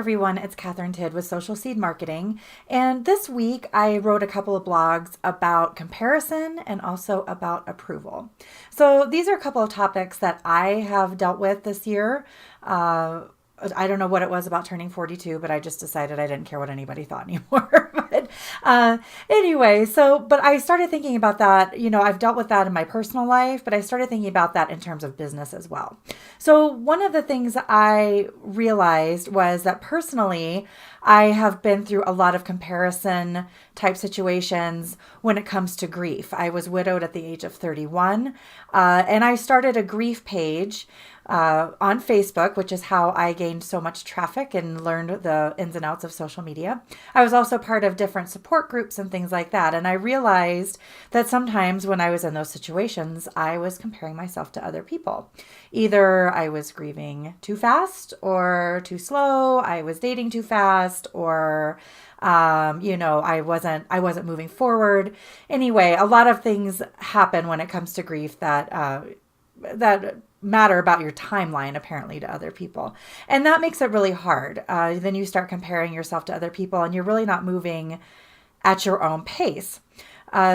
everyone, it's Catherine Tidd with Social Seed Marketing. And this week I wrote a couple of blogs about comparison and also about approval. So these are a couple of topics that I have dealt with this year. I don't know what it was about turning 42, but I just decided I didn't care what anybody thought anymore. But I started thinking about that. I've dealt with that in my personal life, but I started thinking about that in terms of business as well. So one of the things I realized was that personally, I have been through a lot of comparison type situations when it comes to grief. I was widowed at the age of 31, and I started a grief page on Facebook, which is how I gained so much traffic and learned the ins and outs of social media. I was also part of different support groups and things like that. And I realized that sometimes when I was in those situations, I was comparing myself to other people. Either I was grieving too fast or too slow, I was dating too fast, or I wasn't moving forward. Anyway, a lot of things happen when it comes to grief that matter about your timeline apparently to other people. And that makes it really hard. Then you start comparing yourself to other people and you're really not moving at your own pace.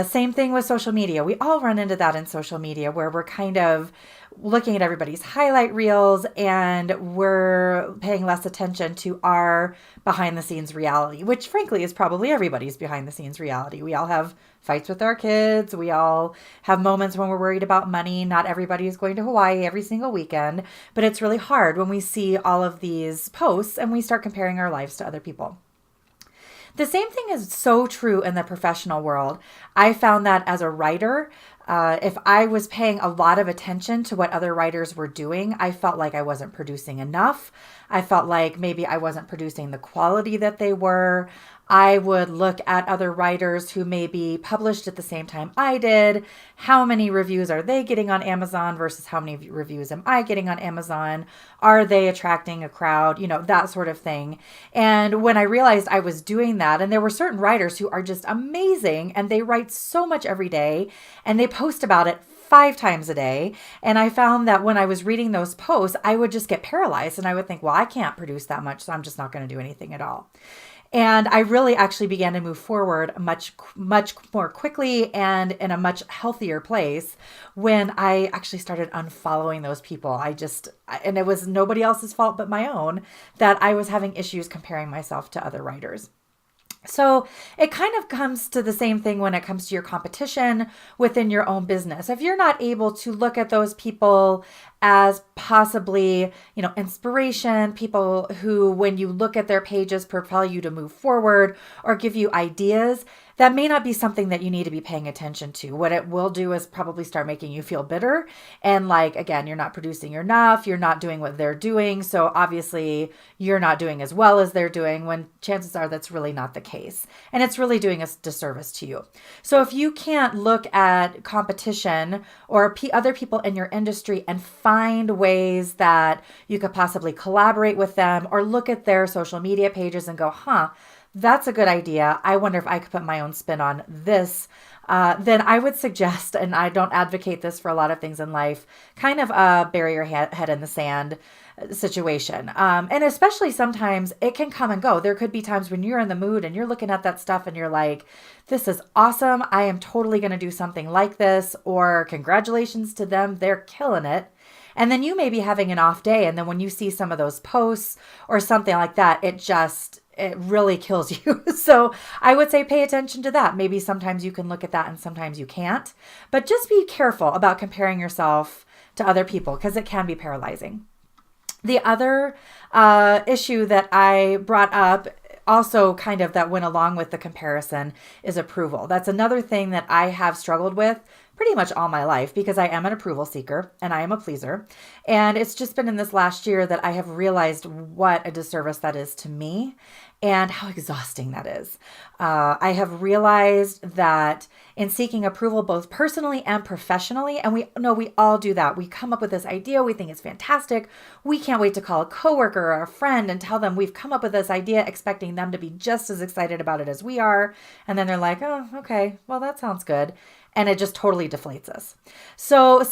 Same thing with social media. We all run into that in social media where we're kind of looking at everybody's highlight reels and we're paying less attention to our behind the scenes reality, which frankly is probably everybody's behind the scenes reality. We all have fights with our kids. We all have moments when we're worried about money. Not everybody is going to Hawaii every single weekend, but it's really hard when we see all of these posts and we start comparing our lives to other people. The same thing is so true in the professional world. I found that as a writer, if I was paying a lot of attention to what other writers were doing, I felt like I wasn't producing enough. I felt like maybe I wasn't producing the quality that they were. I would look at other writers who maybe published at the same time I did. How many reviews are they getting on Amazon versus how many reviews am I getting on Amazon? Are they attracting a crowd? That sort of thing. And when I realized I was doing that, and there were certain writers who are just amazing and they write so much every day and they post about it 5 times a day. And I found that when I was reading those posts, I would just get paralyzed and I would think, well, I can't produce that much, so I'm just not going to do anything at all. And I really actually began to move forward much, much more quickly and in a much healthier place when I actually started unfollowing those people. And it was nobody else's fault but my own that I was having issues comparing myself to other writers. So it kind of comes to the same thing when it comes to your competition within your own business. If you're not able to look at those people as possibly, inspiration, people who, when you look at their pages, propel you to move forward or give you ideas, that may not be something that you need to be paying attention to. What it will do is probably start making you feel bitter. And again, you're not producing enough. You're not doing what they're doing. So obviously you're not doing as well as they're doing, when chances are that's really not the case. And it's really doing a disservice to you. So if you can't look at competition or other people in your industry and find ways that you could possibly collaborate with them or look at their social media pages and go, that's a good idea. I wonder if I could put my own spin on this. Then I would suggest, and I don't advocate this for a lot of things in life, kind of bury your head in the sand situation. And especially sometimes it can come and go. There could be times when you're in the mood and you're looking at that stuff and you're like, this is awesome. I am totally going to do something like this, or congratulations to them. They're killing it. And then you may be having an off day. And then when you see some of those posts or something like that, it really kills you. So I would say pay attention to that. Maybe sometimes you can look at that and sometimes you can't. But just be careful about comparing yourself to other people because it can be paralyzing. The other issue that I brought up, also kind of that went along with the comparison, is approval. That's another thing that I have struggled with pretty much all my life because I am an approval seeker and I am a pleaser. And it's just been in this last year that I have realized what a disservice that is to me and how exhausting that is. I have realized that in seeking approval, both personally and professionally, and we know we all do that. We come up with this idea. We think it's fantastic. We can't wait to call a coworker or a friend and tell them we've come up with this idea, expecting them to be just as excited about it as we are. And then they're like, oh, okay, well, that sounds good. And it just totally deflates us. So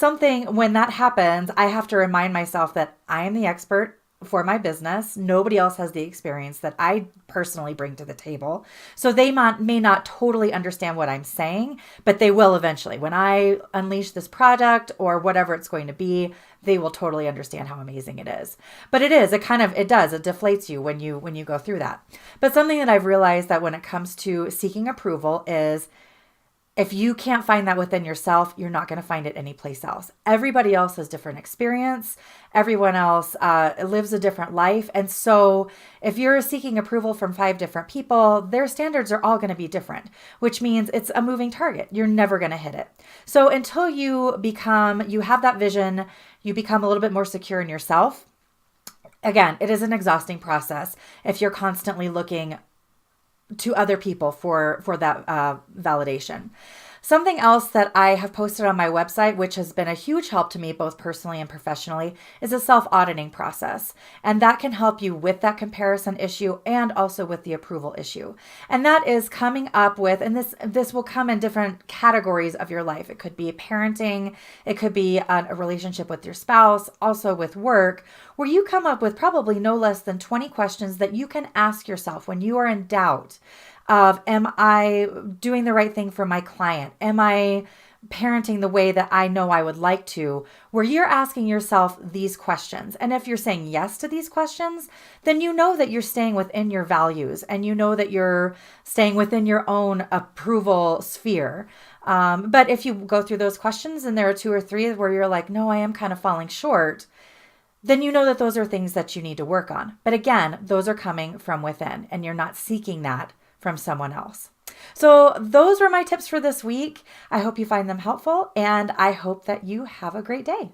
when that happens, I have to remind myself that I am the expert for my business. Nobody else has the experience that I personally bring to the table. So they may not totally understand what I'm saying, but they will eventually. When I unleash this product or whatever it's going to be, they will totally understand how amazing it is. But it deflates you when you go through that. But something that I've realized that when it comes to seeking approval is, if you can't find that within yourself, you're not going to find it anyplace else. Everybody else has different experience. Everyone else lives a different life. And so if you're seeking approval from 5 different people, their standards are all going to be different, which means it's a moving target. You're never going to hit it. So until you have that vision, you become a little bit more secure in yourself. Again, it is an exhausting process if you're constantly looking to other people for that validation. Something else that I have posted on my website, which has been a huge help to me both personally and professionally, is a self-auditing process. And that can help you with that comparison issue and also with the approval issue. And that is coming up with, and this will come in different categories of your life. It could be parenting, it could be a relationship with your spouse, also with work, where you come up with probably no less than 20 questions that you can ask yourself when you are in doubt of, am I doing the right thing for my client? Am I parenting the way that I know I would like to? Where you're asking yourself these questions. And if you're saying yes to these questions, then you know that you're staying within your values and you know that you're staying within your own approval sphere. But if you go through those questions and there are 2 or 3 where you're like, no, I am kind of falling short, then you know that those are things that you need to work on. But again, those are coming from within and you're not seeking that from someone else. So those were my tips for this week. I hope you find them helpful and I hope that you have a great day.